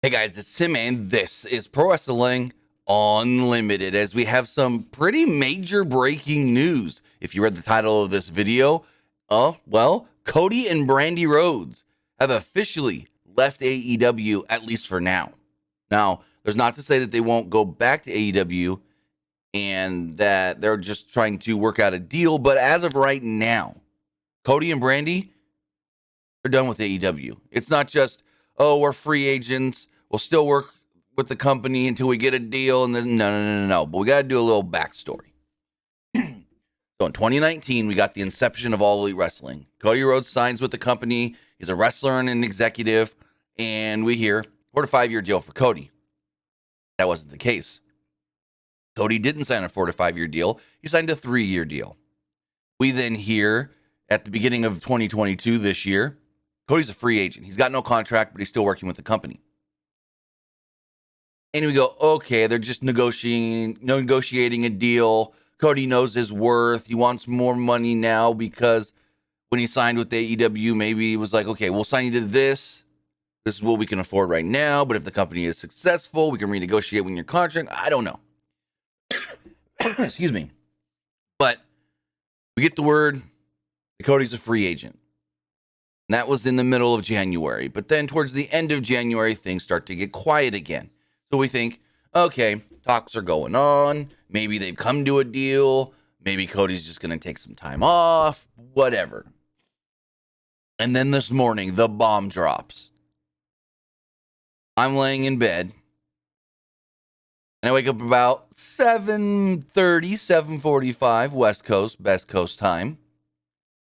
Hey guys, it's Tim and this is Pro Wrestling Unlimited as we have some pretty major breaking news. If you read the title of this video, Cody and Brandi Rhodes have officially left AEW, at least for now. Now, there's not to say that they won't go back to AEW and that they're just trying to work out a deal, but as of right now, Cody and Brandi are done with AEW. It's not just, oh, we're free agents, we'll still work with the company until we get a deal, and then no. But we got to do a little backstory. So in 2019, we got the inception of All Elite Wrestling. Cody Rhodes signs with the company. He's a wrestler and an executive, and we hear 4 to 5 year deal for Cody. That wasn't the case. Cody didn't sign a 4 to 5 year deal. He signed a 3-year deal. We then hear at the beginning of 2022 this year, Cody's a free agent. He's got no contract, but he's still working with the company. And we go, okay, they're just negotiating a deal. Cody knows his worth. He wants more money now because when he signed with AEW, maybe he was like, okay, we'll sign you to this. This is what we can afford right now. But if the company is successful, we can renegotiate when your contract. I don't know. Excuse me. But we get the word that Cody's a free agent. And that was in the middle of January. But then towards the end of January, things start to get quiet again. So we think, okay, talks are going on. Maybe they've come to a deal. Maybe Cody's just going to take some time off. Whatever. And then this morning, the bomb drops. I'm laying in bed. And I wake up about 7:30, 7:45 West Coast, Best Coast time.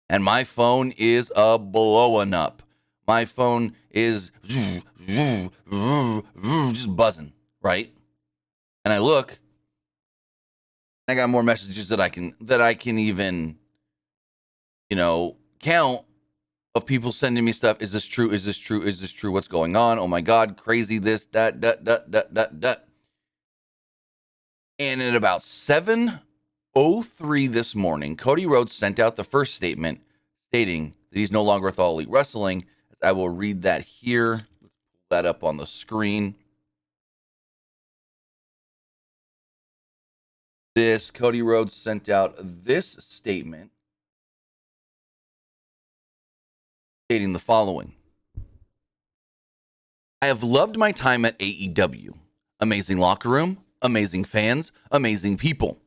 And my phone is blowing up. My phone is just buzzing, right? And I look, I got more messages that I can even, count of people sending me stuff. Is this true? Is this true? Is this true? What's going on? Oh my God, crazy this, that. And at about 7:03 this morning, Cody Rhodes sent out the first statement stating that he's no longer with All Elite Wrestling. I will read that here. Let's pull that up on the screen. Cody Rhodes sent out this statement stating the following. I have loved my time at AEW. Amazing locker room, amazing fans, amazing people.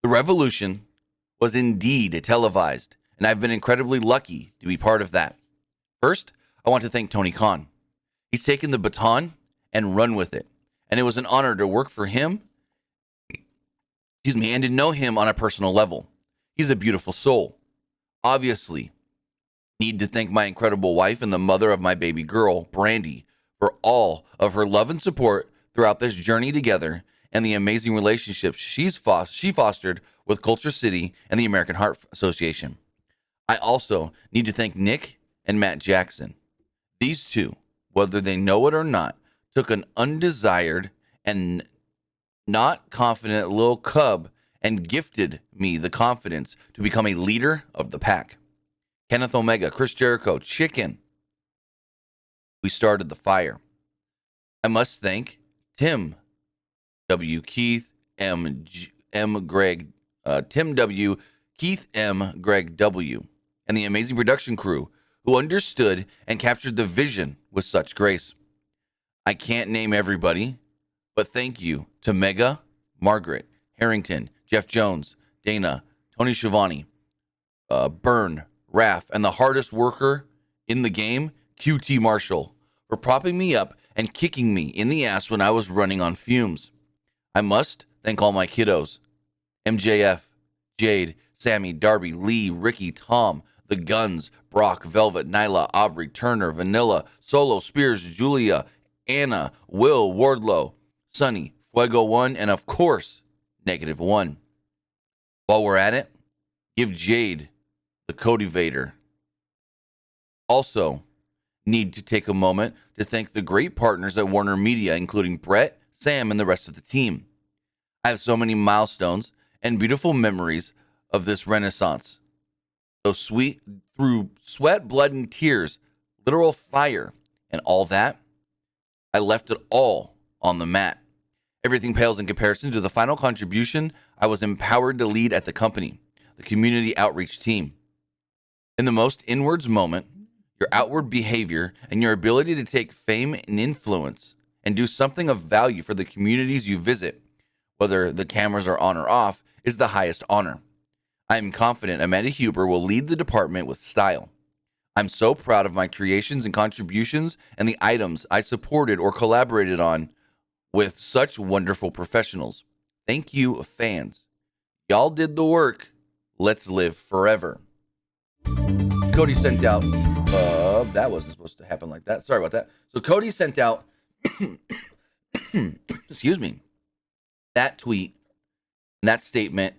The Revolution was indeed televised, and I've been incredibly lucky to be part of that. First, I want to thank Tony Khan. He's taken the baton and run with it, and it was an honor to work for him, and to know him on a personal level. He's a beautiful soul. Obviously, need to thank my incredible wife and the mother of my baby girl, Brandi, for all of her love and support throughout this journey together and the amazing relationships she fostered with Culture City and the American Heart Association. I also need to thank Nick and Matt Jackson. These two, whether they know it or not, took an undesired and not confident little cub and gifted me the confidence to become a leader of the pack. Kenneth Omega, Chris Jericho, Chicken. We started the fire. I must thank Tim W. Keith M. Greg, Tim W. Keith M. Greg W. and the amazing production crew who understood and captured the vision with such grace. I can't name everybody, but thank you to Mega, Margaret, Harrington, Jeff Jones, Dana, Tony Schiavone, Byrne, Raph, and the hardest worker in the game, QT Marshall, for propping me up and kicking me in the ass when I was running on fumes. I must thank all my kiddos, MJF, Jade, Sammy, Darby, Lee, Ricky, Tom, The Guns, Brock, Velvet, Nyla, Aubrey, Turner, Vanilla, Solo, Spears, Julia, Anna, Will, Wardlow, Sonny, Fuego 1, and of course, Negative 1. While we're at it, give Jade the Codyvator. Also, need to take a moment to thank the great partners at Warner Media, including Brett, Sam, and the rest of the team. I have so many milestones and beautiful memories of this renaissance. So sweet, through sweat, blood, and tears, literal fire, and all that, I left it all on the mat. Everything pales in comparison to the final contribution I was empowered to lead at the company, the community outreach team. In the most inwards moment, your outward behavior and your ability to take fame and influence and do something of value for the communities you visit, whether the cameras are on or off, is the highest honor. I am confident Amanda Huber will lead the department with style. I'm so proud of my creations and contributions and the items I supported or collaborated on with such wonderful professionals. Thank you, fans. Y'all did the work. Let's live forever. Cody sent out, that wasn't supposed to happen like that. Sorry about that. So Cody sent out, excuse me, that tweet, that statement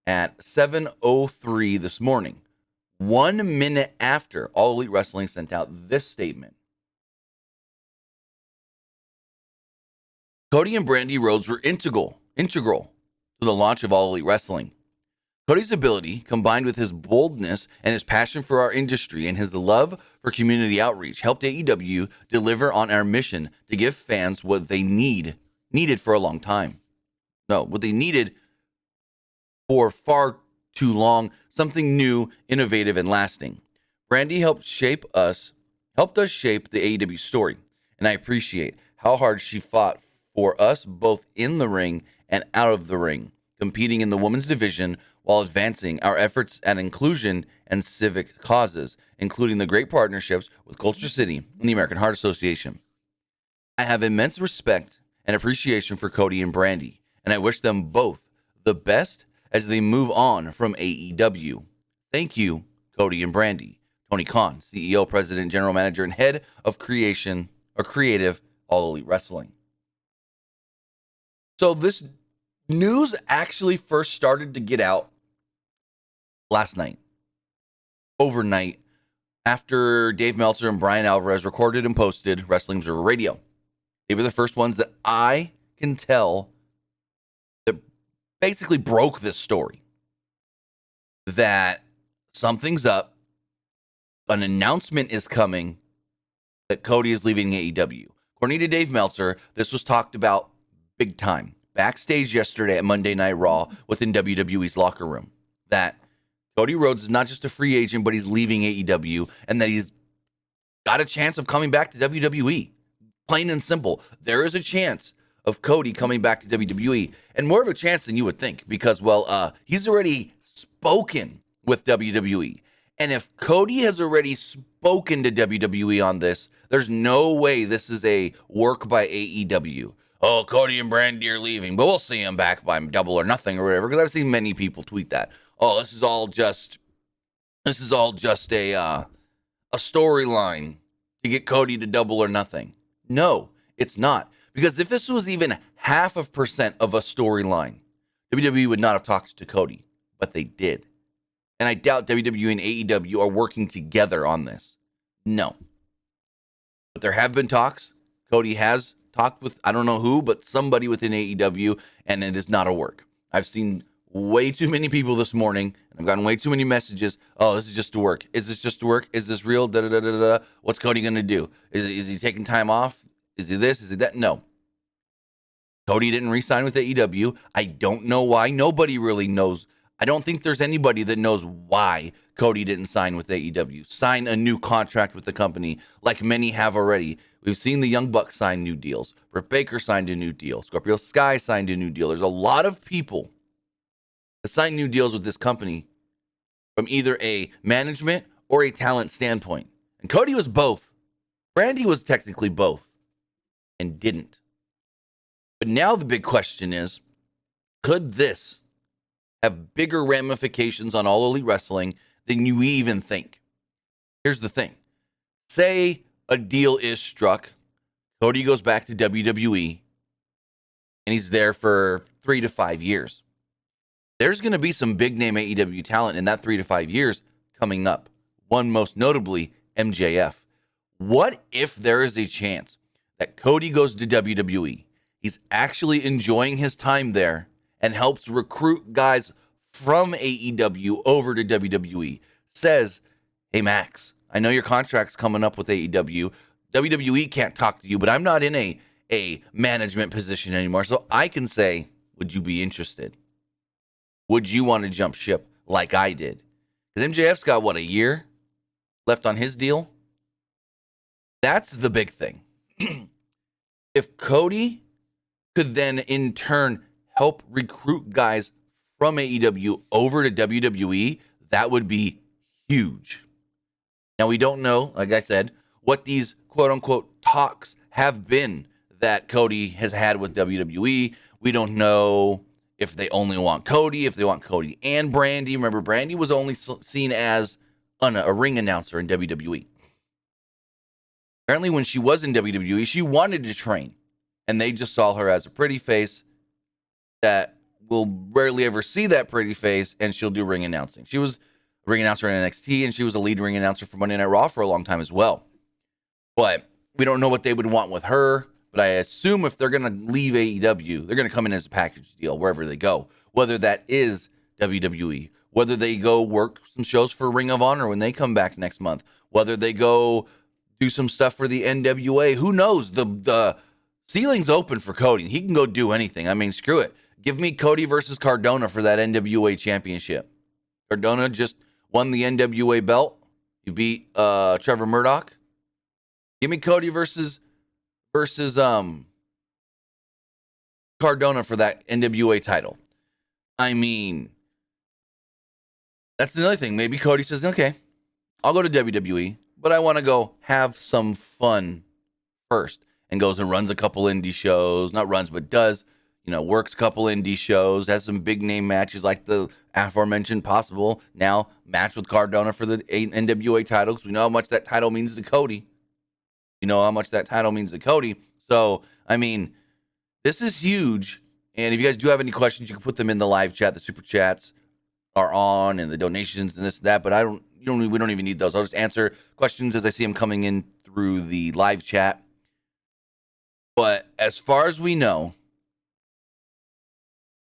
at 7:03 this morning. 1 minute after All Elite Wrestling sent out this statement. Cody and Brandi Rhodes were integral to the launch of All Elite Wrestling. Cody's ability, combined with his boldness and his passion for our industry and his love for community outreach, helped AEW deliver on our mission to give fans what they needed for a long time. No, what they needed for far too long, something new, innovative, and lasting. Brandi helped us shape the AEW story, and I appreciate how hard she fought for us both in the ring and out of the ring, competing in the women's division while advancing our efforts at inclusion and civic causes, including the great partnerships with Culture City and the American Heart Association. I have immense respect and appreciation for Cody and Brandi, and I wish them both the best as they move on from AEW. Thank you, Cody and Brandi. Tony Khan, CEO, President, General Manager, and Head of Creative, All Elite Wrestling. So this news actually first started to get out last night, overnight, after Dave Meltzer and Brian Alvarez recorded and posted Wrestling Observer Radio. They were the first ones that I can tell that basically broke this story. That something's up, an announcement is coming that Cody is leaving AEW. According to Dave Meltzer, this was talked about big time backstage yesterday at Monday Night Raw within WWE's locker room. That Cody Rhodes is not just a free agent, but he's leaving AEW, and that he's got a chance of coming back to WWE. Plain and simple. There is a chance of Cody coming back to WWE, and more of a chance than you would think, because, he's already spoken with WWE. And if Cody has already spoken to WWE on this, there's no way this is a work by AEW. Oh, Cody and Brandi are leaving, but we'll see him back by Double or Nothing or whatever, because I've seen many people tweet that. Oh, this is all just a storyline to get Cody to Double or Nothing. No, it's not. Because if this was even 0.5% of a storyline, WWE would not have talked to Cody, but they did. And I doubt WWE and AEW are working together on this. No. But there have been talks. Cody has talked with, I don't know who, but somebody within AEW, and it is not a work. I've seen way too many people this morning, and I've gotten way too many messages. Oh, this is just to work. Is this just to work? Is this real? Da-da-da-da-da. What's Cody going to do? Is he taking time off? Is he this? Is he that? No. Cody didn't re-sign with AEW. I don't know why. Nobody really knows. I don't think there's anybody that knows why Cody didn't sign with AEW. Sign a new contract with the company like many have already. We've seen the Young Bucks sign new deals. Britt Baker signed a new deal. Scorpio Sky signed a new deal. There's a lot of people that sign new deals with this company from either a management or a talent standpoint. And Cody was both. Brandi was technically both and didn't. But now the big question is, could this have bigger ramifications on All Elite Wrestling than you even think? Here's the thing. Say a deal is struck. Cody goes back to WWE, and he's there for 3 to 5 years. There's going to be some big-name AEW talent in that 3 to 5 years coming up. One most notably, MJF. What if there is a chance that Cody goes to WWE? He's actually enjoying his time there and helps recruit guys from AEW over to WWE. Says, hey, Max, I know your contract's coming up with AEW. WWE can't talk to you, but I'm not in a a management position anymore. So I can say, would you be interested? Would you want to jump ship like I did? Because MJF's got, what, a year left on his deal? That's the big thing. If Cody could then in turn help recruit guys from AEW over to WWE, that would be huge. Now, we don't know, like I said, what these quote-unquote talks have been that Cody has had with WWE. We don't know if they only want Cody, if they want Cody and Brandi. Remember, Brandi was only seen as a ring announcer in WWE. Apparently, when she was in WWE, she wanted to train, and they just saw her as a pretty face that will rarely ever see that pretty face, and she'll do ring announcing. She was a ring announcer in NXT, and she was a lead ring announcer for Monday Night Raw for a long time as well. But we don't know what they would want with her, but I assume if they're going to leave AEW, they're going to come in as a package deal wherever they go, whether that is WWE, whether they go work some shows for Ring of Honor when they come back next month, whether they go do some stuff for the NWA. Who knows? The ceiling's open for Cody. He can go do anything. I mean, screw it. Give me Cody versus Cardona for that NWA championship. Cardona just won the NWA belt. He beat Trevor Murdoch. Give me Cody versus Cardona for that NWA title. I mean, that's another thing. Maybe Cody says, okay, I'll go to WWE, but I want to go have some fun first, and goes and runs a couple indie shows. Not runs, but does, works a couple indie shows, has some big name matches like the aforementioned possible now match with Cardona for the NWA title, because we know how much that title means to Cody. So, I mean, this is huge. And if you guys do have any questions, you can put them in the live chat. The super chats are on, and the donations and this and that. But we don't even need those. I'll just answer questions as I see them coming in through the live chat. But as far as we know,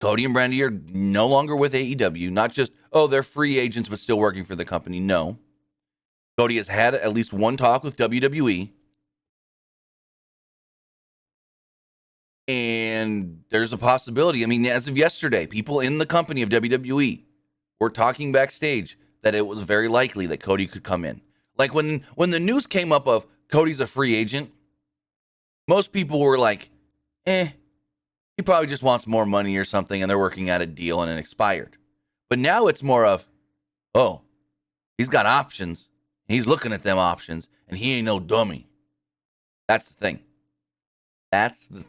Cody and Brandi are no longer with AEW. Not just, they're free agents but still working for the company. No. Cody has had at least one talk with WWE. And there's a possibility. I mean, as of yesterday, people in the company of WWE were talking backstage that it was very likely that Cody could come in. Like when the news came up of Cody's a free agent, most people were like, he probably just wants more money or something, and they're working out a deal and it expired. But now it's more of, he's got options. He's looking at them options, and he ain't no dummy. That's the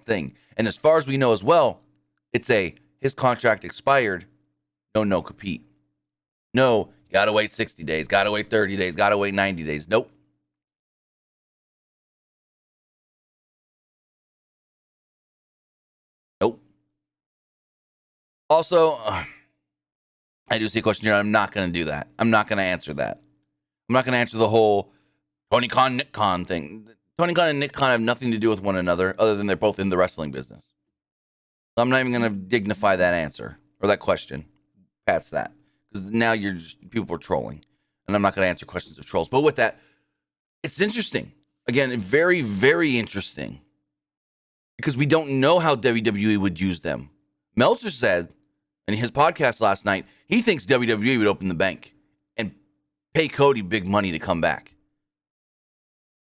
thing. And as far as we know as well, it's his contract expired. No compete. No, you gotta wait 60 days, gotta wait 30 days, gotta wait 90 days. Nope. Also, I do see a question here. I'm not going to do that. I'm not going to answer that. I'm not going to answer the whole Tony Khan, Nick Khan thing. Tony Khan and Nick Khan have nothing to do with one another other than they're both in the wrestling business. I'm not even going to dignify that answer or that question. Past that. Because now people are trolling. And I'm not going to answer questions of trolls. But with that, it's interesting. Again, very, very interesting. Because we don't know how WWE would use them. Meltzer said in his podcast last night, he thinks WWE would open the bank and pay Cody big money to come back.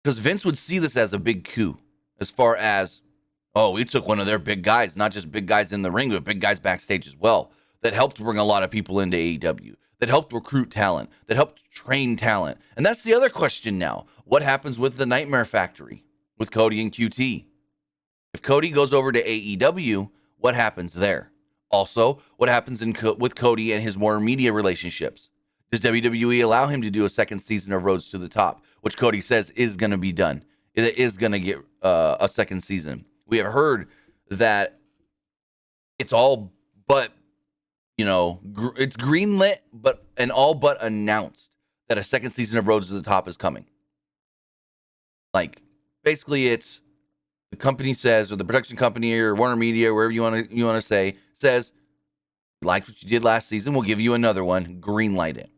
Because Vince would see this as a big coup, as far as, we took one of their big guys, not just big guys in the ring, but big guys backstage as well, that helped bring a lot of people into AEW, that helped recruit talent, that helped train talent. And that's the other question now. What happens with the Nightmare Factory, with Cody and QT? If Cody goes over to AEW, what happens there? Also, what happens with Cody and his more media relationships? Does WWE allow him to do a second season of Rhodes to the Top, which Cody says is going to be done? It is going to get a second season. We have heard that it's all but, it's greenlit, and all but announced that a second season of Rhodes to the Top is coming. Like, basically, it's the company says, or the production company, or Warner Media, wherever you want to say, says, like what you did last season, we'll give you another one. Greenlight it.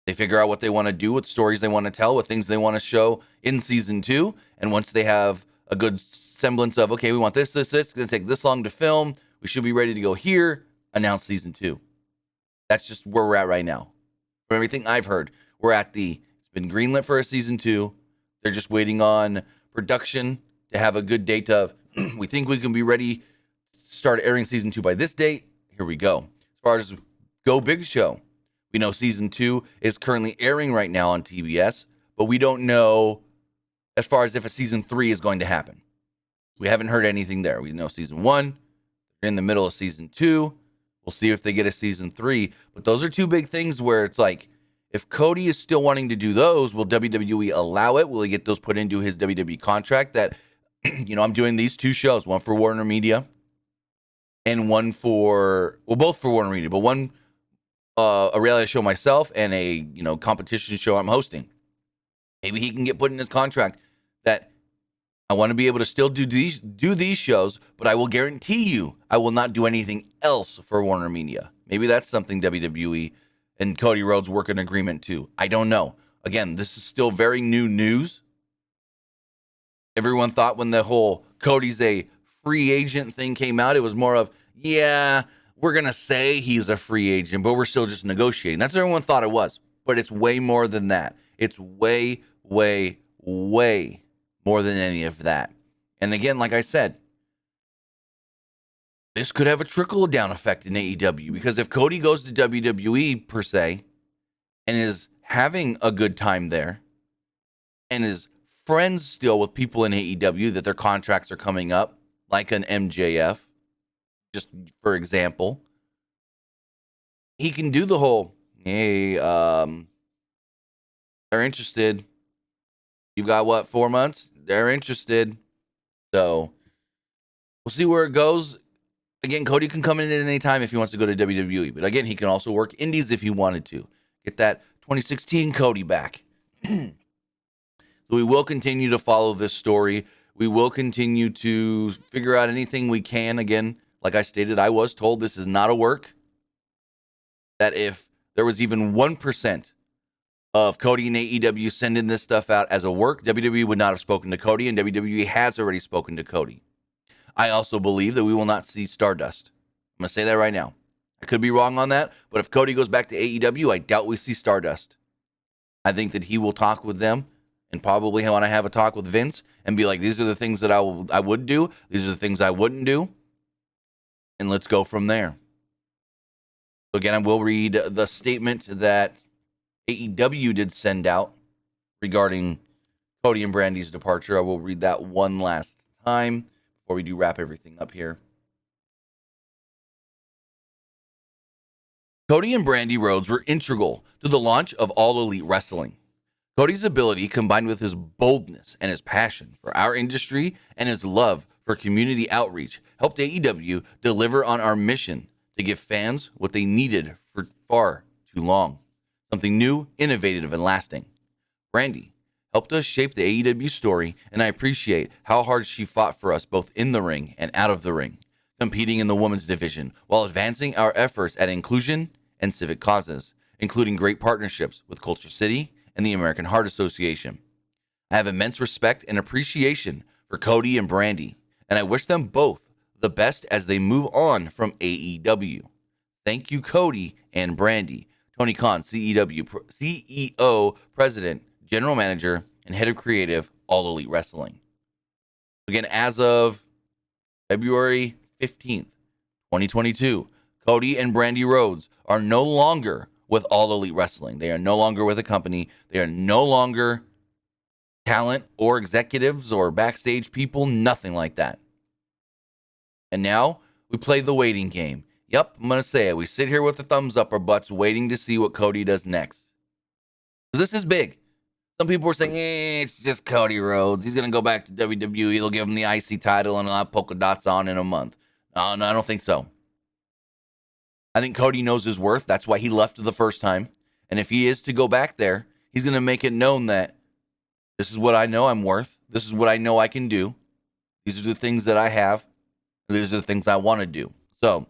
They figure out what they want to do, what stories they want to tell, what things they want to show in season 2, and once they have a good semblance of, okay, we want this. It's going to take this long to film. We should be ready to go here. Announce season 2. That's just where we're at right now. From everything I've heard, it's been greenlit for a season 2. They're just waiting on production to have a good date of, we think we can be ready to start airing season 2 by this date. Here we go. As far as Go Big Show, we know season 2 is currently airing right now on TBS, but we don't know as far as if a season 3 is going to happen. We haven't heard anything there. We know season 1, they're in the middle of season 2. We'll see if they get a season 3. But those are two big things where it's like, if Cody is still wanting to do those, will WWE allow it? Will he get those put into his WWE contract that, I'm doing these 2 shows, one for Warner Media and one both for Warner Media, but one a reality show myself and a, competition show I'm hosting. Maybe he can get put in his contract that I want to be able to still do these shows, but I will guarantee you I will not do anything else for Warner Media. Maybe that's something WWE and Cody Rhodes work an agreement to. I don't know. Again, this is still very new news. Everyone thought when the whole Cody's a free agent thing came out, it was more of, yeah, we're going to say he's a free agent, but we're still just negotiating. That's what everyone thought it was. But it's way more than that. It's way, way, way more than any of that. And again, like I said, this could have a trickle-down effect in AEW, because if Cody goes to WWE, per se, and is having a good time there, and is friends still with people in AEW that their contracts are coming up, like an MJF, just for example, he can do the whole, hey, they're interested. You've got, 4 months? They're interested. So we'll see where it goes. Again, Cody can come in at any time if he wants to go to WWE. But again, he can also work indies if he wanted to. Get that 2016 Cody back. So we will continue to follow this story. We will continue to figure out anything we can. Again, like I stated, I was told this is not a work. That if there was even 1% of Cody and AEW sending this stuff out as a work, WWE would not have spoken to Cody, and WWE has already spoken to Cody. I also believe that we will not see Stardust. I'm going to say that right now. I could be wrong on that, but if Cody goes back to AEW, I doubt we see Stardust. I think that he will talk with them and probably want to have a talk with Vince and be like, these are the things that I would do. These are the things I wouldn't do. And let's go from there. So again, I will read the statement that AEW did send out regarding Cody and Brandi's departure. I will read that one last time before we do wrap everything up here. Cody and Brandi Rhodes were integral to the launch of All Elite Wrestling. Cody's ability, combined with his boldness and his passion for our industry and his love for community outreach, helped AEW deliver on our mission to give fans what they needed for far too long. Something new, innovative, and lasting. Brandi helped us shape the AEW story, and I appreciate how hard she fought for us both in the ring and out of the ring, competing in the women's division while advancing our efforts at inclusion and civic causes, including great partnerships with Culture City and the American Heart Association. I have immense respect and appreciation for Cody and Brandi, and I wish them both the best as they move on from AEW. Thank you, Cody and Brandi. Tony Khan, CEO, President, General Manager, and Head of Creative, All Elite Wrestling. Again, as of February 15th, 2022, Cody and Brandi Rhodes are no longer with All Elite Wrestling. They are no longer with the company. They are no longer talent or executives or backstage people, nothing like that. And now we play the waiting game. Yep, I'm going to say it. We sit here with the thumbs up our butts waiting to see what Cody does next. This is big. Some people were saying, it's just Cody Rhodes. He's going to go back to WWE. They'll give him the IC title and he'll have polka dots on in a month. No, I don't think so. I think Cody knows his worth. That's why he left the first time. And if he is to go back there, he's going to make it known that this is what I know I'm worth. This is what I know I can do. These are the things that I have. These are the things I want to do. So,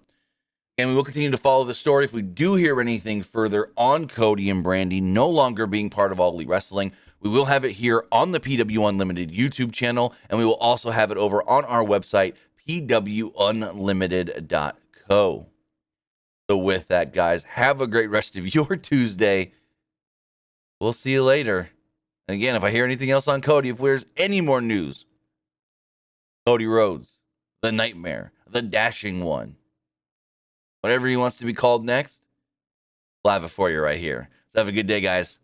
and we will continue to follow the story. If we do hear anything further on Cody and Brandi no longer being part of All Elite Wrestling, We will have it here on the PW Unlimited YouTube channel, and we will also have it over on our website, PWUnlimited.co. So with that, guys, have a great rest of your Tuesday. We'll see you later. And again, if I hear anything else on Cody, if there's any more news, Cody Rhodes, the Nightmare, the Dashing One, whatever he wants to be called next, we'll have it for you right here. So have a good day, guys.